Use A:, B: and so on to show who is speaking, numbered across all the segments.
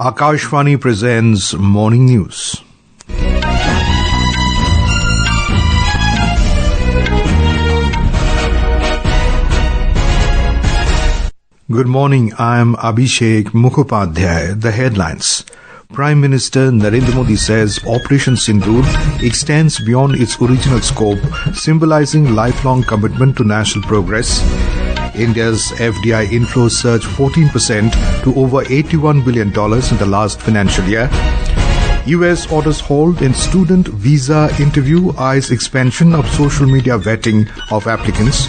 A: Akashvani presents Morning News. Good morning, I am Abhishek Mukhopadhyay. The headlines. Prime Minister Narendra Modi says Operation Sindoor extends beyond its original scope, symbolizing lifelong commitment to national progress. India's FDI inflows surged 14% to over $81 billion in the last financial year. US orders hold in student visa interview, eyes expansion of social media vetting of applicants.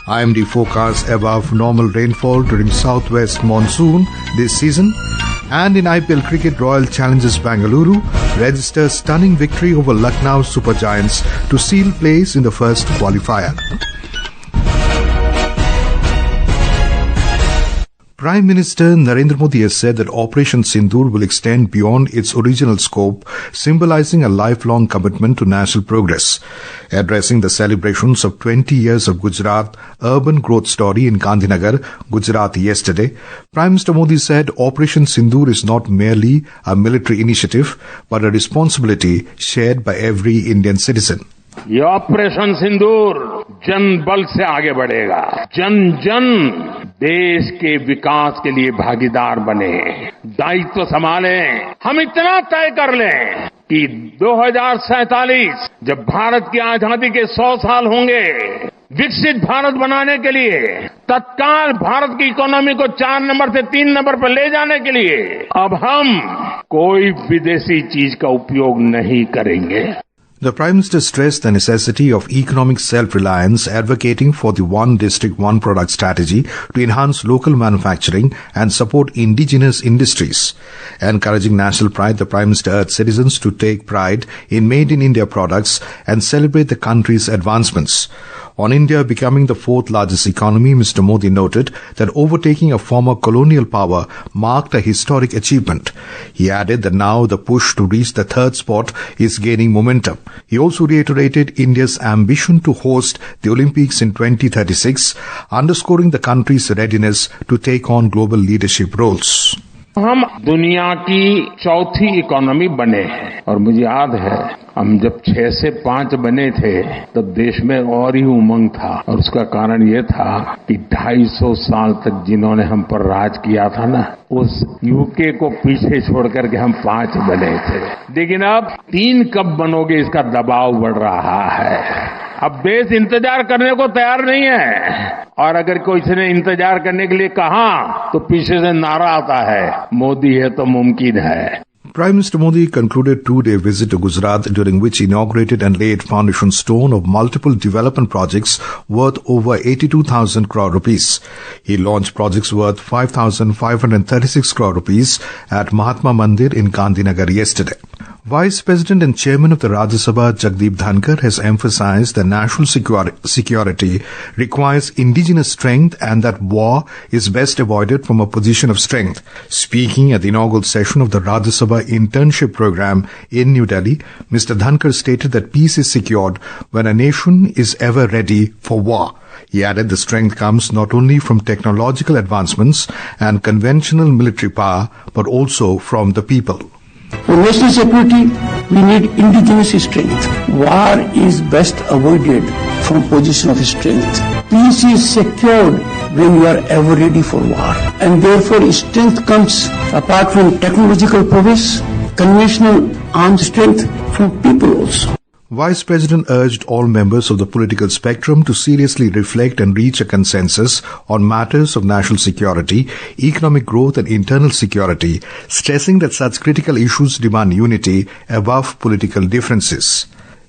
A: IMD forecasts above normal rainfall during southwest monsoon this season. And in IPL Cricket, Royal Challengers Bengaluru registers stunning victory over Lucknow Super Giants to seal place in the first qualifier. Prime Minister Narendra Modi has said that Operation Sindoor will extend beyond its original scope, symbolizing a lifelong commitment to national progress. Addressing the celebrations of 20 years of Gujarat urban growth story in Gandhinagar, Gujarat yesterday, Prime Minister Modi said Operation Sindoor is not merely a military initiative, but a responsibility shared by every Indian citizen.
B: ये operation सिंदूर जन बल से आगे बढ़ेगा, जन जन देश के विकास के लिए भागीदार बने, दायित्व संभालें। हम इतना तय कर लें कि 2047 जब भारत की आजादी के 100 साल होंगे, विकसित भारत बनाने के लिए, तत्काल भारत की इकोनॉमी को 4 नंबर से 3 नंबर पर ले जाने के लिए अब हम कोई विदेशी चीज का उपयोग नहीं करेंगे।
A: The Prime Minister stressed the necessity of economic self-reliance, advocating for the one district, one product strategy to enhance local manufacturing and support indigenous industries. Encouraging national pride, the Prime Minister urged citizens to take pride in made in India products and celebrate the country's advancements. On India becoming the fourth largest economy, Mr. Modi noted that overtaking a former colonial power marked a historic achievement. He added that now the push to reach the third spot is gaining momentum. He also reiterated India's ambition to host the Olympics in 2036, underscoring the country's readiness to take on global leadership roles.
B: हम दुनिया की चौथी economy बने हैं और मुझे याद है हम जब 6 से 5 बने थे तब देश में और ही उमंग था और उसका कारण ये था कि 250 साल तक जिन्होंने हम पर राज किया था ना, उस यूके को पीछे छोड़ करके हम 5 बने थे। लेकिन अब 3 कब बनोगे इसका दबाव बढ़ रहा है। अब देश इंतजार करने को तैयार नहीं है और अगर कोई ने इंतजार करने के लिए कहा तो पीछे से नारा आता है, मोदी है तो मुमकिन है।
A: Prime Minister Modi concluded 2-day visit to Gujarat, during which he inaugurated and laid foundation stone of multiple development projects worth over 82,000 crore rupees. He launched projects worth 5,536 crore rupees at Mahatma Mandir in Gandhinagar yesterday. Vice President and Chairman of the Rajya Sabha Jagdeep Dhankar has emphasized that national security requires indigenous strength and that war is best avoided from a position of strength. Speaking at the inaugural session of the Rajya Sabha internship program in New Delhi, Mr. Dhankar stated that peace is secured when a nation is ever ready for war. He added the strength comes not only from technological advancements and conventional military power, but also from the people.
C: For national security, we need indigenous strength. War is best avoided from position of strength. Peace is secured when you are ever ready for war. And therefore, strength comes apart from technological prowess, conventional armed strength from people also.
A: Vice President urged all members of the political spectrum to seriously reflect and reach a consensus on matters of national security, economic growth and internal security, stressing that such critical issues demand unity above political differences.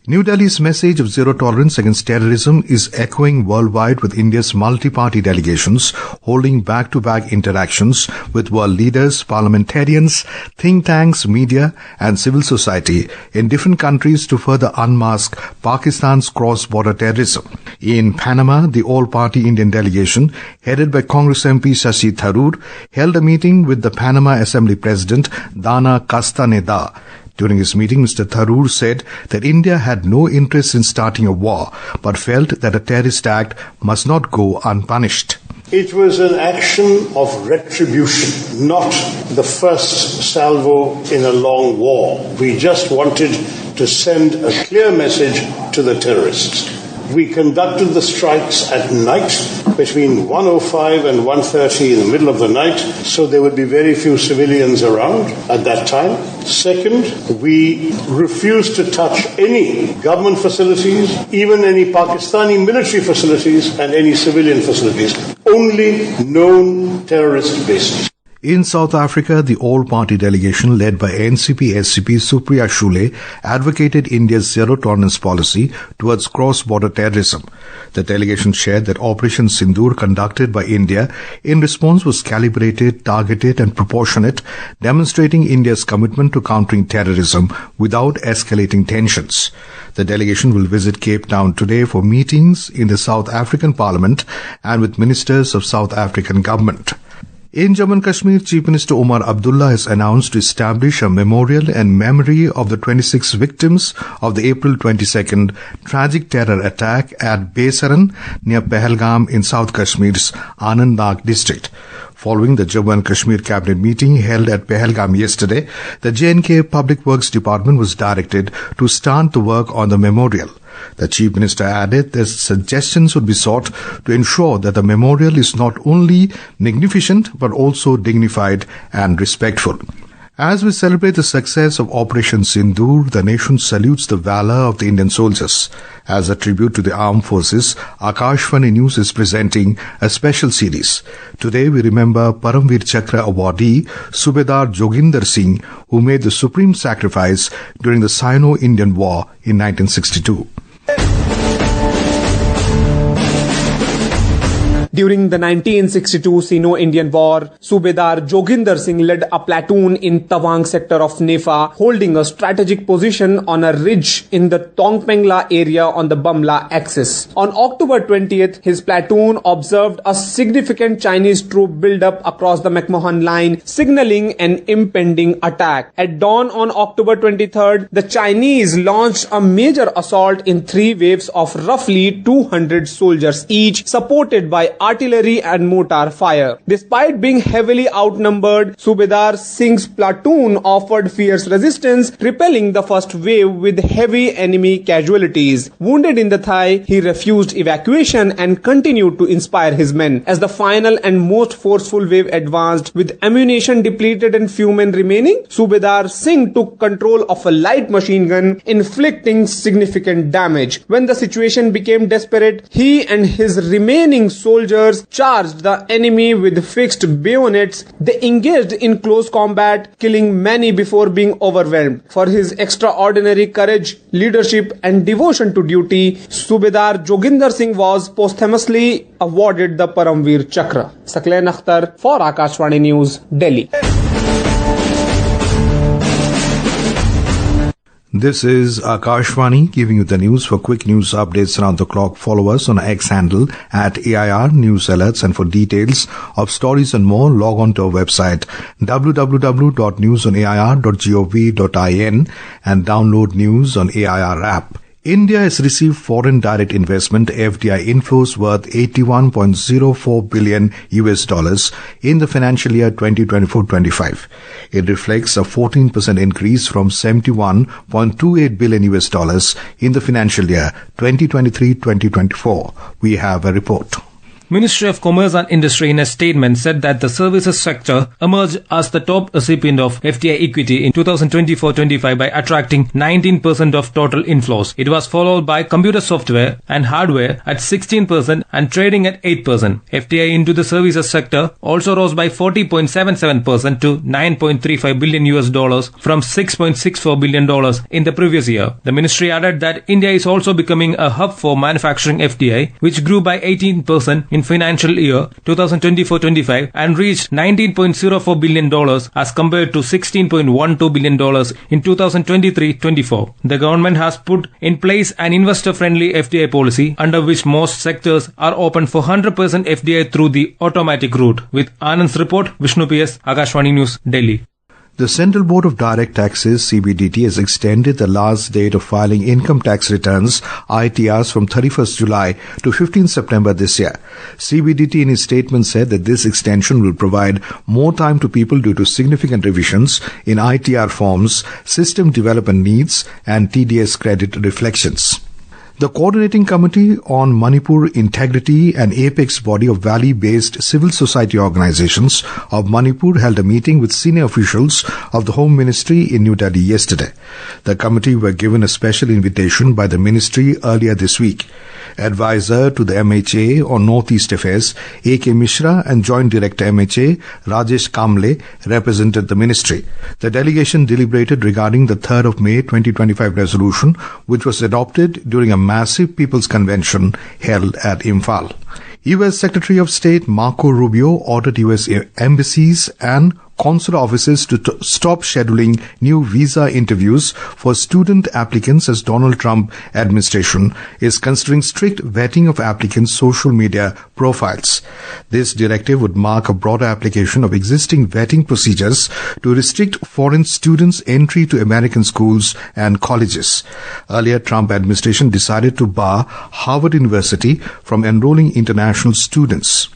A: New Delhi's message of zero tolerance against terrorism is echoing worldwide, with India's multi-party delegations holding back-to-back interactions with world leaders, parliamentarians, think tanks, media and civil society in different countries to further unmask Pakistan's cross-border terrorism. In Panama, the all-party Indian delegation, headed by Congress MP Shashi Tharoor, held a meeting with the Panama Assembly President Dana Castaneda. During his meeting, Mr. Tharoor said that India had no interest in starting a war, but felt that a terrorist act must not go unpunished.
D: It was an action of retribution, not the first salvo in a long war. We just wanted to send a clear message to the terrorists. We conducted the strikes at night between 1:05 and 1:30 in the middle of the night, so there would be very few civilians around at that time. Second, we refused to touch any government facilities, even any Pakistani military facilities and any civilian facilities, only known terrorist bases.
A: In South Africa, the all-party delegation led by NCP-SCP Supriya Shule advocated India's zero-tolerance policy towards cross-border terrorism. The delegation shared that Operation Sindoor conducted by India in response was calibrated, targeted and proportionate, demonstrating India's commitment to countering terrorism without escalating tensions. The delegation will visit Cape Town today for meetings in the South African Parliament and with ministers of South African government. In Jammu and Kashmir, Chief Minister Omar Abdullah has announced to establish a memorial in memory of the 26 victims of the April 22nd tragic terror attack at Besaran near Pahalgam in South Kashmir's Anandnag district. Following the Jammu and Kashmir cabinet meeting held at Pahalgam yesterday, the J&K Public Works Department was directed to start the work on the memorial. The Chief Minister added that suggestions would be sought to ensure that the memorial is not only magnificent but also dignified and respectful. As we celebrate the success of Operation Sindoor, the nation salutes the valor of the Indian soldiers. As a tribute to the armed forces, Akashvani News is presenting a special series. Today we remember Paramveer Chakra awardee Subedar Joginder Singh, who made the supreme sacrifice during the Sino-Indian War in 1962.
E: During the 1962 Sino-Indian War, Subedar Joginder Singh led a platoon in Tawang sector of Nefa, holding a strategic position on a ridge in the Tongpengla area on the Bamla axis. On October 20th, his platoon observed a significant Chinese troop build-up across the McMahon line, signaling an impending attack. At dawn on October 23rd, the Chinese launched a major assault in 3 waves of roughly 200 soldiers each, supported by artillery and mortar fire. Despite being heavily outnumbered, Subedar Singh's platoon offered fierce resistance, repelling the first wave with heavy enemy casualties. Wounded in the thigh, he refused evacuation and continued to inspire his men. As the final and most forceful wave advanced, with ammunition depleted and few men remaining, Subedar Singh took control of a light machine gun, inflicting significant damage. When the situation became desperate, he and his remaining soldiers charged the enemy with fixed bayonets. They engaged in close combat, killing many before being overwhelmed. For his extraordinary courage, leadership and devotion to duty, Subedar Joginder Singh was posthumously awarded the Paramveer Chakra. Sakleen Akhtar for Akashvani News, Delhi.
A: This is Akashvani giving you the news. For quick news updates around the clock, follow us on our X handle at AIR News Alerts, and for details of stories and more, log on to our website www.newsonair.gov.in and download News on AIR app. India has received foreign direct investment FDI inflows worth $81.04 billion in the financial year 2024-25. It reflects a 14% increase from $71.28 billion in the financial year 2023-2024. We have a report.
F: Ministry of Commerce and Industry in a statement said that the services sector emerged as the top recipient of FDI equity in 2024-25 by attracting 19% of total inflows. It was followed by computer software and hardware at 16% and trading at 8%. FDI into the services sector also rose by 40.77% to $9.35 billion from $6.64 billion in the previous year. The ministry added that India is also becoming a hub for manufacturing FDI, which grew by 18% in financial year 2024-25 and reached $19.04 billion as compared to $16.12 billion in 2023-24. The government has put in place an investor-friendly FDI policy under which most sectors are open for 100% FDI through the automatic route. With Anand's report, Vishnu PS, Akashvani News, Delhi.
A: The Central Board of Direct Taxes, CBDT, has extended the last date of filing income tax returns, ITRs, from 31st July to 15 September this year. CBDT in its statement said that this extension will provide more time to people due to significant revisions in ITR forms, system development needs, and TDS credit reflections. The Coordinating Committee on Manipur Integrity, an apex body of valley-based civil society organizations of Manipur, held a meeting with senior officials of the Home Ministry in New Delhi yesterday. The committee were given a special invitation by the ministry earlier this week. Advisor to the MHA on Northeast Affairs, A.K. Mishra, and Joint Director MHA, Rajesh Kamble, represented the ministry. The delegation deliberated regarding the 3rd of May 2025 resolution, which was adopted during a massive People's Convention held at Imphal. U.S. Secretary of State Marco Rubio ordered U.S. embassies and consular offices to stop scheduling new visa interviews for student applicants as Donald Trump administration is considering strict vetting of applicants' social media profiles. This directive would mark a broader application of existing vetting procedures to restrict foreign students' entry to American schools and colleges. Earlier, Trump administration decided to bar Harvard University from enrolling international students.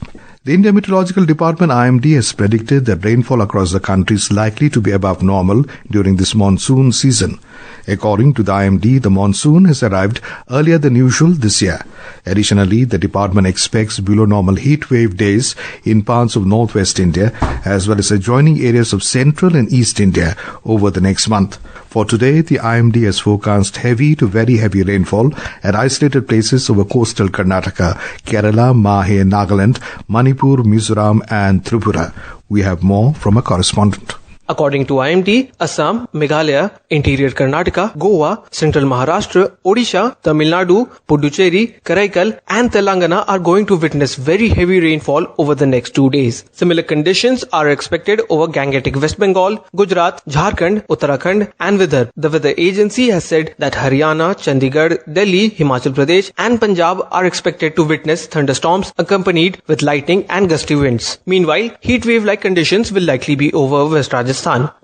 A: The India Meteorological Department IMD has predicted that rainfall across the country is likely to be above normal during this monsoon season. According to the IMD, the monsoon has arrived earlier than usual this year. Additionally, the department expects below normal heat wave days in parts of northwest India as well as adjoining areas of central and east India over the next month. For today, the IMD has forecast heavy to very heavy rainfall at isolated places over coastal Karnataka, Kerala, Mahe, Nagaland, Manipur, Mizoram and Tripura. We have more from a correspondent.
G: According to IMD, Assam, Meghalaya, Interior Karnataka, Goa, Central Maharashtra, Odisha, Tamil Nadu, Puducherry, Karaikal and Telangana are going to witness very heavy rainfall over the next 2 days. Similar conditions are expected over Gangetic West Bengal, Gujarat, Jharkhand, Uttarakhand and Vidarbha. The weather agency has said that Haryana, Chandigarh, Delhi, Himachal Pradesh and Punjab are expected to witness thunderstorms accompanied with lightning and gusty winds. Meanwhile, heat wave-like conditions will likely be over West Rajasthan.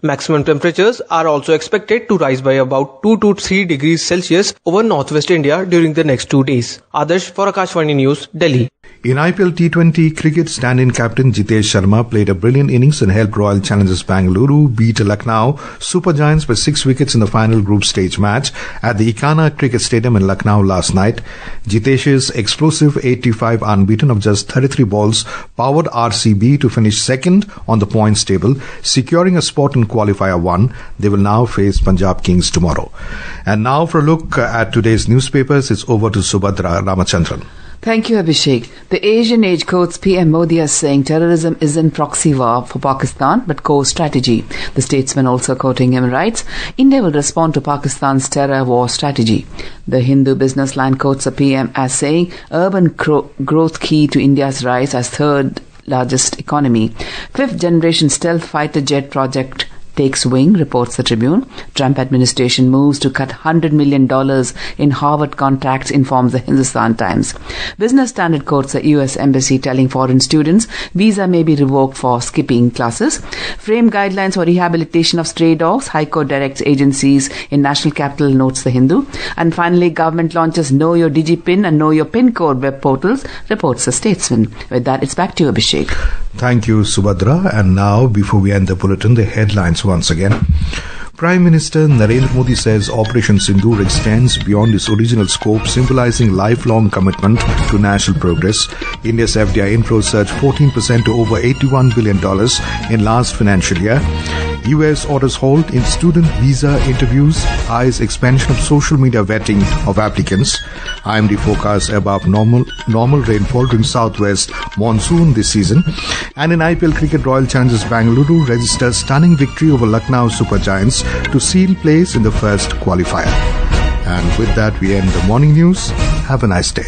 G: Maximum temperatures are also expected to rise by about 2 to 3 degrees Celsius over northwest India during the next 2 days. Adarsh for Akashvani News, Delhi.
A: In IPL T20 cricket, stand-in captain Jitesh Sharma played a brilliant innings and helped Royal Challengers Bengaluru beat Lucknow Super Giants by 6 wickets in the final group stage match at the Ikana Cricket Stadium in Lucknow last night. Jitesh's explosive 85 unbeaten of just 33 balls powered RCB to finish second on the points table, securing a spot in qualifier 1. They will now face Punjab Kings tomorrow. And now for a look at today's newspapers, it's over to Subhadra Ramachandran.
H: Thank you, Abhishek. The Asian Age quotes PM Modi as saying terrorism isn't proxy war for Pakistan but core strategy. The statesman also quoting him writes, India will respond to Pakistan's terror war strategy. The Hindu business line quotes the PM as saying urban growth key to India's rise as third largest economy. 5th generation stealth fighter jet project takes wing, reports the Tribune. Trump administration moves to cut $100 million in Harvard contracts, informs the Hindustan Times. Business Standard quotes the US Embassy telling foreign students visa may be revoked for skipping classes. Frame guidelines for rehabilitation of stray dogs. High Court directs agencies in National Capital, notes the Hindu. And finally, government launches Know Your DigiPin and Know Your PIN code web portals, reports the Statesman. With that, it's back to you, Abhishek.
A: Thank you, Subhadra. And now, before we end the bulletin, the headlines once again. Prime Minister Narendra Modi says Operation Sindoor extends beyond its original scope, symbolizing lifelong commitment to national progress. India's FDI inflows surged 14% to over $81 billion in last financial year. US orders halt in student visa interviews, eyes expansion of social media vetting of applicants. IMD forecasts above normal rainfall during southwest monsoon this season. And in IPL Cricket, Royal Challengers Bengaluru registers stunning victory over Lucknow Super Giants to seal place in the first qualifier. And with that, we end the morning news. Have a nice day.